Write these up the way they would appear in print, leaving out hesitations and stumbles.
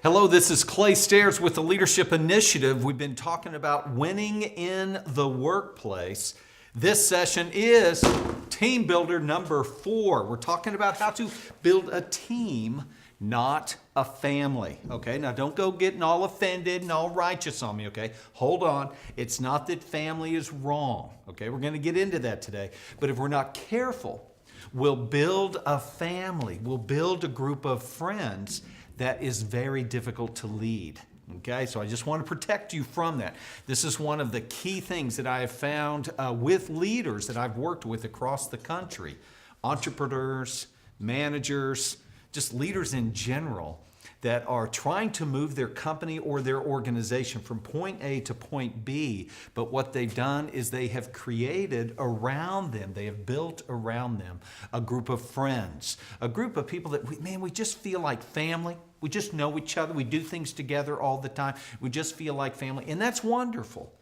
Hello, this is Clay Staires with the Leadership Initiative. We've been talking about winning in the workplace. This session is Team Builder number 4. We're talking about how to build a team, not a family. Okay, now don't go getting all offended and all righteous on me, okay? Hold on. It's not that family is wrong, okay? We're going to get into that today. But if we're not careful, we'll build a family. We'll build a group of friends that is very difficult to lead. Okay, so I just want to protect you from that. This is one of the key things that I have found with leaders that I've worked with across the country. Entrepreneurs, managers, just leaders in general that are trying to move their company or their organization from point A to point B, but what they've done is they have created around them, they have built around them a group of friends, a group of people that, we just feel like family. We just know each other. We do things together all the time. We just feel like family, and that's wonderful.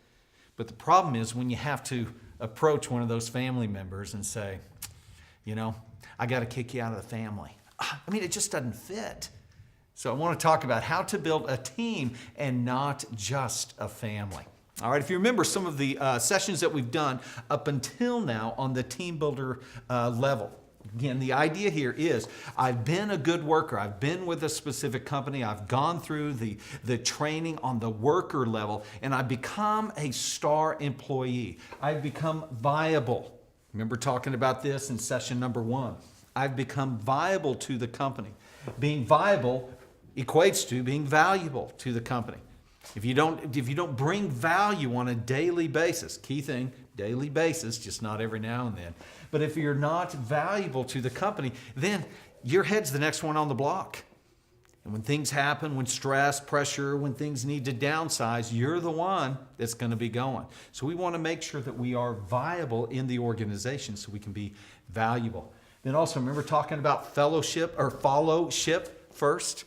But the problem is when you have to approach one of those family members and say, I got to kick you out of the family. It just doesn't fit. So I want to talk about how to build a team and not just a family. All right, if you remember some of the sessions that we've done up until now on the team builder level. Again, the idea here is I've been a good worker. I've been with a specific company. I've gone through the training on the worker level, and I've become a star employee. I've become viable. Remember talking about this in session number 1. I've become viable to the company. Being viable equates to being valuable to the company. If you don't bring value on a daily basis, key thing, daily basis, just not every now and then. But if you're not valuable to the company, then your head's the next one on the block. And when things happen, when stress, pressure, when things need to downsize, you're the one that's going to be going. So we want to make sure that we are viable in the organization so we can be valuable. Then also remember talking about fellowship or followship first.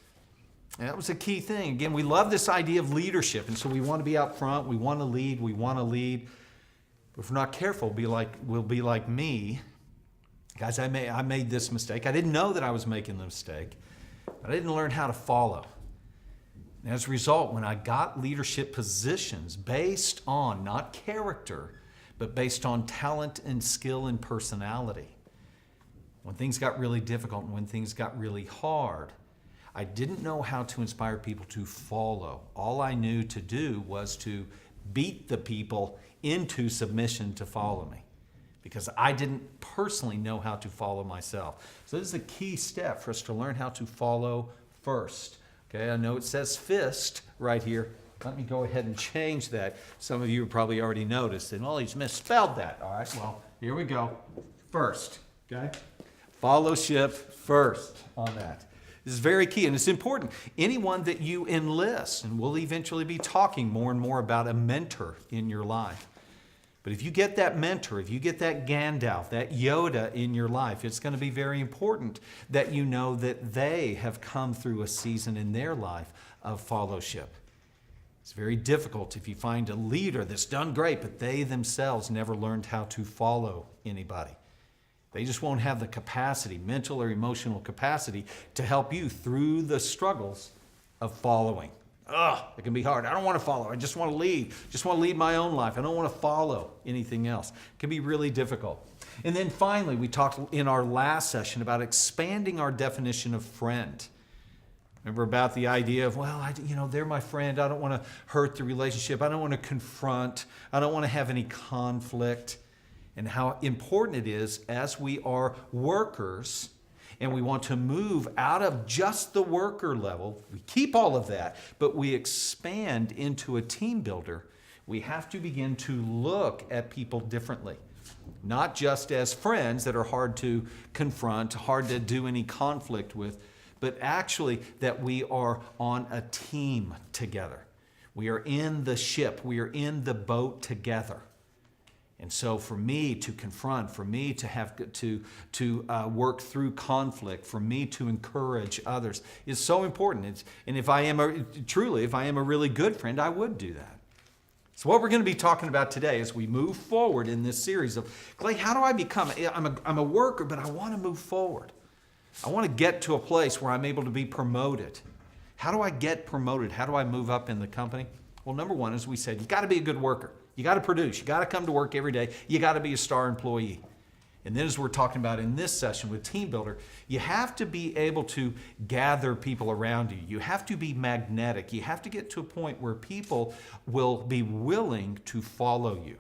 And that was a key thing. Again, we love this idea of leadership, and so we want to be out front. We want to lead. But if we're not careful, we'll be like me. Guys, I made this mistake. I didn't know that I was making the mistake, but I didn't learn how to follow. And as a result, when I got leadership positions based on not character, but based on talent and skill and personality, when things got really difficult and when things got really hard, I didn't know how to inspire people to follow. All I knew to do was to beat the people into submission to follow me because I didn't personally know how to follow myself. So this is a key step for us to learn how to follow first. Okay, I know it says fist right here. Let me go ahead and change that. Some of you have probably already noticed, and he's misspelled that. All right, well, here we go. First, okay? Fellowship first on that. This is very key, and it's important. Anyone that you enlist, and we'll eventually be talking more and more about a mentor in your life. But if you get that mentor, if you get that Gandalf, that Yoda in your life, it's going to be very important that you know that they have come through a season in their life of fellowship. It's very difficult if you find a leader that's done great, but they themselves never learned how to follow anybody. They just won't have the capacity, mental or emotional capacity, to help you through the struggles of following. It can be hard. I don't want to follow. I just want to lead. Just want to lead my own life. I don't want to follow anything else. It can be really difficult. And then finally, we talked in our last session about expanding our definition of friend. Remember about the idea of, they're my friend. I don't want to hurt the relationship. I don't want to confront. I don't want to have any conflict. And how important it is as we are workers and we want to move out of just the worker level. We keep all of that, but we expand into a team builder. We have to begin to look at people differently, not just as friends that are hard to confront, hard to do any conflict with, but actually that we are on a team together. We are in the ship. We are in the boat together. And so for me to confront, for me to have to work through conflict, for me to encourage others is so important. And if I am a really good friend, I would do that. So what we're going to be talking about today as we move forward in this series of, Clay, how do I become, I'm a worker, but I want to move forward. I want to get to a place where I'm able to be promoted. How do I get promoted? How do I move up in the company? Well, number one, as we said, you got to be a good worker. You got to produce. You got to come to work every day. You got to be a star employee. And then as we're talking about in this session with Team Builder, you have to be able to gather people around you. You have to be magnetic. You have to get to a point where people will be willing to follow you.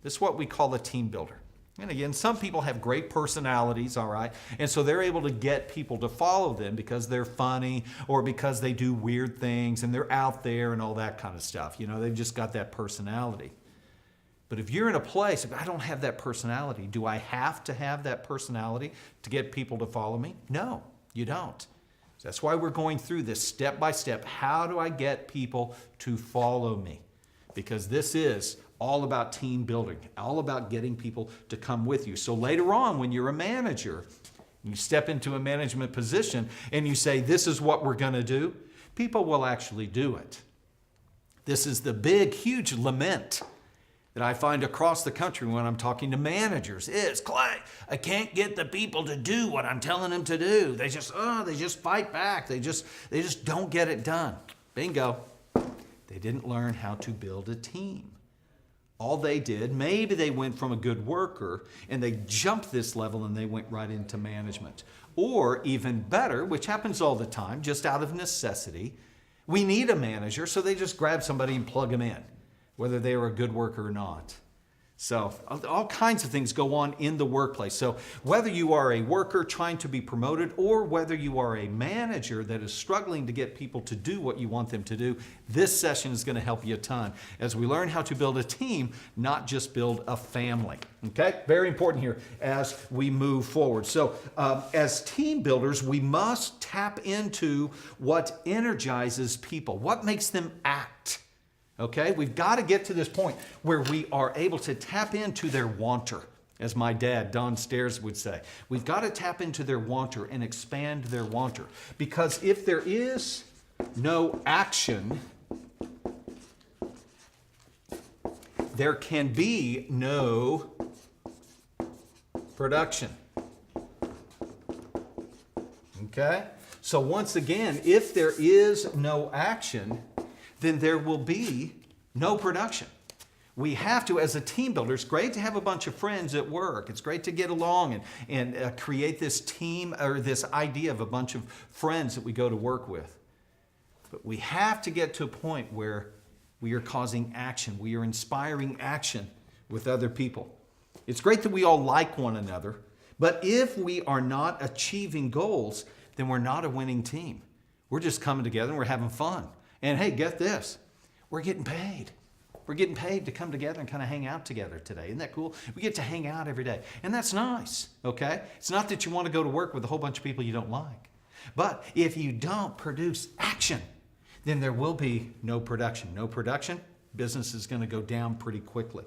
This is what we call a team builder. And again, some people have great personalities, all right? And so they're able to get people to follow them because they're funny or because they do weird things and they're out there and all that kind of stuff. You know, they've just got that personality. But if you're in a place, if I don't have that personality, do I have to have that personality to get people to follow me? No, you don't. So that's why we're going through this step by step. How do I get people to follow me? Because this is all about team building, all about getting people to come with you. So later on, when you're a manager, you step into a management position and you say, this is what we're going to do, people will actually do it. This is the big, huge lament that I find across the country when I'm talking to managers is, Clay, I can't get the people to do what I'm telling them to do. They just fight back. They just don't get it done. Bingo. They didn't learn how to build a team. All they did, maybe they went from a good worker and they jumped this level and they went right into management. Or even better, which happens all the time, just out of necessity, we need a manager, so they just grab somebody and plug them in, whether they are a good worker or not. So all kinds of things go on in the workplace. So whether you are a worker trying to be promoted or whether you are a manager that is struggling to get people to do what you want them to do, this session is going to help you a ton as we learn how to build a team, not just build a family. Okay? Very important here as we move forward. So as team builders, we must tap into what energizes people, what makes them act. Okay, we've got to get to this point where we are able to tap into their wanter, as my dad, Don Staires, would say. We've got to tap into their wanter and expand their wanter. Because if there is no action, there can be no production. Okay? So once again, if there is no action, then there will be no production. We have to, as a team builder, it's great to have a bunch of friends at work. It's great to get along and create this team or this idea of a bunch of friends that we go to work with. But we have to get to a point where we are causing action. We are inspiring action with other people. It's great that we all like one another, but if we are not achieving goals, then we're not a winning team. We're just coming together and we're having fun. And hey, get this, we're getting paid. We're getting paid to come together and kind of hang out together today. Isn't that cool? We get to hang out every day. And that's nice, okay? It's not that you want to go to work with a whole bunch of people you don't like. But if you don't produce action, then there will be no production. No production, business is going to go down pretty quickly.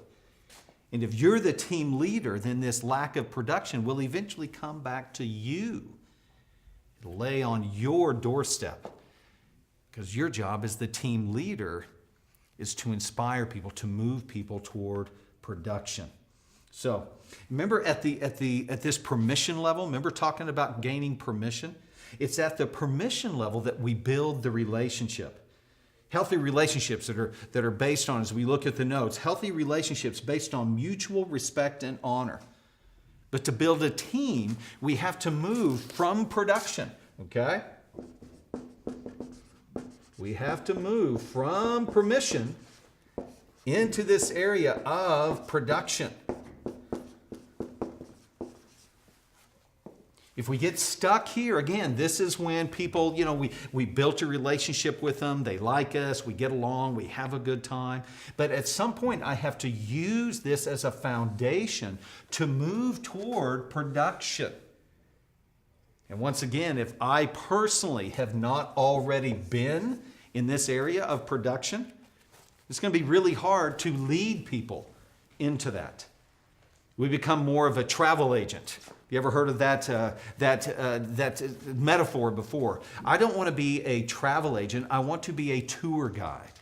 And if you're the team leader, then this lack of production will eventually come back to you. It'll lay on your doorstep. Because your job as the team leader is to inspire people, to move people toward production. So remember at this permission level, remember talking about gaining permission? It's at the permission level that we build the relationship. Healthy relationships that are based on, as we look at the notes, healthy relationships based on mutual respect and honor. But to build a team, we have to move from production, okay? We have to move from permission into this area of production. If we get stuck here, again, this is when people, we built a relationship with them, they like us, we get along, we have a good time. But at some point, I have to use this as a foundation to move toward production. And once again, if I personally have not already been in this area of production, it's going to be really hard to lead people into that. We become more of a travel agent. You ever heard of that metaphor before? I don't want to be a travel agent. I want to be a tour guide.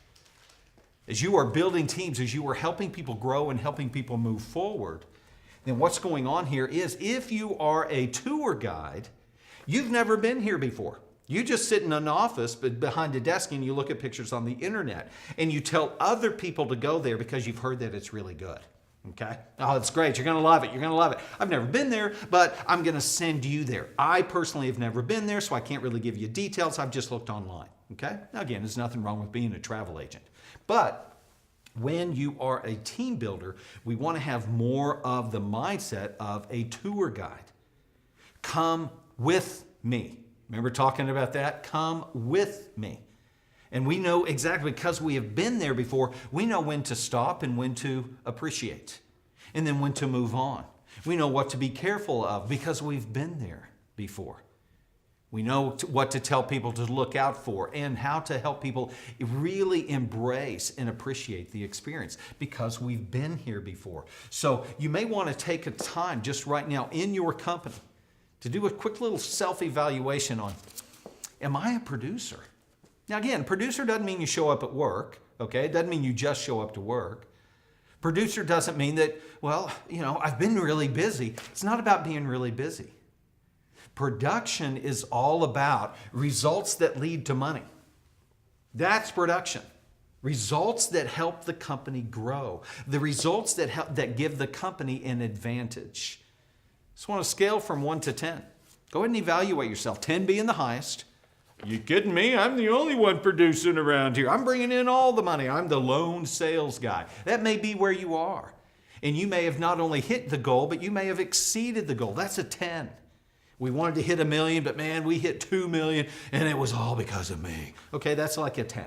As you are building teams, as you are helping people grow and helping people move forward, then what's going on here is if you are a tour guide, you've never been here before. You just sit in an office but behind a desk and you look at pictures on the internet and you tell other people to go there because you've heard that it's really good. Okay? Oh, it's great. You're going to love it. You're going to love it. I've never been there, but I'm going to send you there. I personally have never been there, so I can't really give you details. I've just looked online. Okay? Now, again, there's nothing wrong with being a travel agent. But when you are a team builder, we want to have more of the mindset of a tour guide. Come with me. Remember talking about that? Come with me. And we know exactly, because we have been there before, we know when to stop and when to appreciate, and then when to move on. We know what to be careful of because we've been there before. We know what to tell people to look out for and how to help people really embrace and appreciate the experience because we've been here before. So you may want to take a time just right now in your company to do a quick little self-evaluation on, am I a producer? Now again, producer doesn't mean you show up at work, okay? It doesn't mean you just show up to work. Producer doesn't mean that, well, I've been really busy. It's not about being really busy. Production is all about results that lead to money. That's production. Results that help the company grow. The results that give the company an advantage. Just want to scale from 1 to 10. Go ahead and evaluate yourself. 10 being the highest. You kidding me? I'm the only one producing around here. I'm bringing in all the money. I'm the lone sales guy. That may be where you are. And you may have not only hit the goal, but you may have exceeded the goal. That's a 10. We wanted to hit 1 million, but man, we hit 2 million, and it was all because of me. Okay, that's like a 10.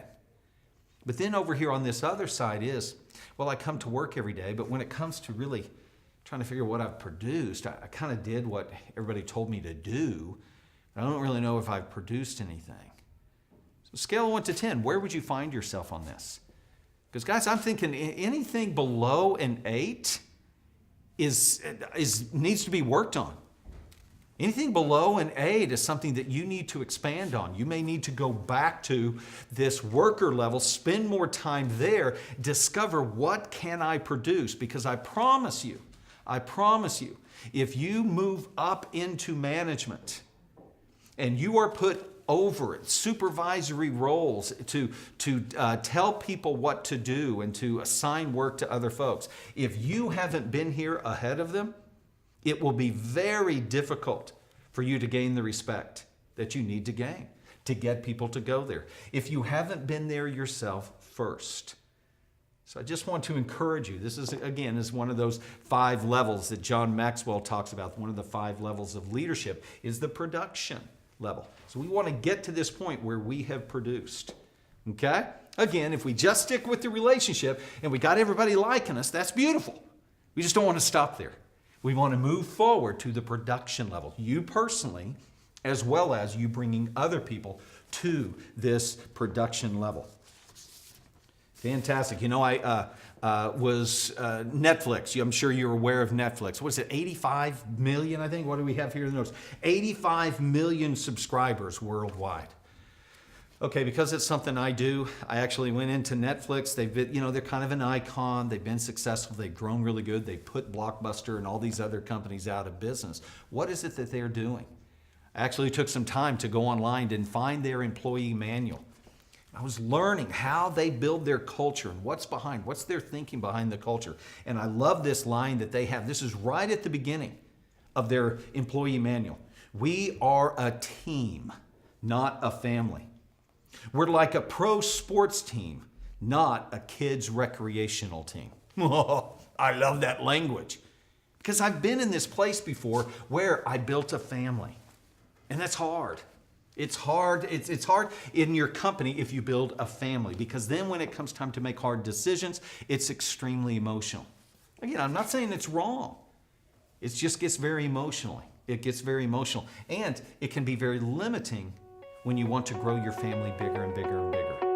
But then over here on this other side is, well, I come to work every day, but when it comes to really trying to figure what I've produced, I kind of did what everybody told me to do. I don't really know if I've produced anything. So scale of 1 to 10, where would you find yourself on this? Because guys, I'm thinking anything below an 8 needs to be worked on. Anything below an 8 is something that you need to expand on. You may need to go back to this worker level, spend more time there, discover what can I produce, because I promise you, if you move up into management, and you are put over it, supervisory roles to tell people what to do and to assign work to other folks. If you haven't been here ahead of them, it will be very difficult for you to gain the respect that you need to gain to get people to go there. If you haven't been there yourself first. So I just want to encourage you. This is, again, is one of those 5 levels that John Maxwell talks about. One of the 5 levels of leadership is the production level. So we want to get to this point where we have produced. Okay? Again, if we just stick with the relationship and we got everybody liking us, that's beautiful. We just don't want to stop there. We want to move forward to the production level. You personally, as well as you bringing other people to this production level. Fantastic. I was Netflix. I'm sure you're aware of Netflix. What is it, 85 million, I think? What do we have here in the notes? 85 million subscribers worldwide. Okay, because it's something I do, I actually went into Netflix. They've been, they're kind of an icon. They've been successful. They've grown really good. They put Blockbuster and all these other companies out of business. What is it that they're doing? I actually took some time to go online and find their employee manual. I was learning how they build their culture and what's their thinking behind the culture. And I love this line that they have. This is right at the beginning of their employee manual. We are a team, not a family. We're like a pro sports team, not a kids' recreational team. Oh, I love that language because I've been in this place before where I built a family, and that's hard. It's hard. It's hard in your company if you build a family, because then when it comes time to make hard decisions, it's extremely emotional. Again, I'm not saying it's wrong. It just gets very emotional. It gets very emotional, and it can be very limiting when you want to grow your family bigger and bigger and bigger.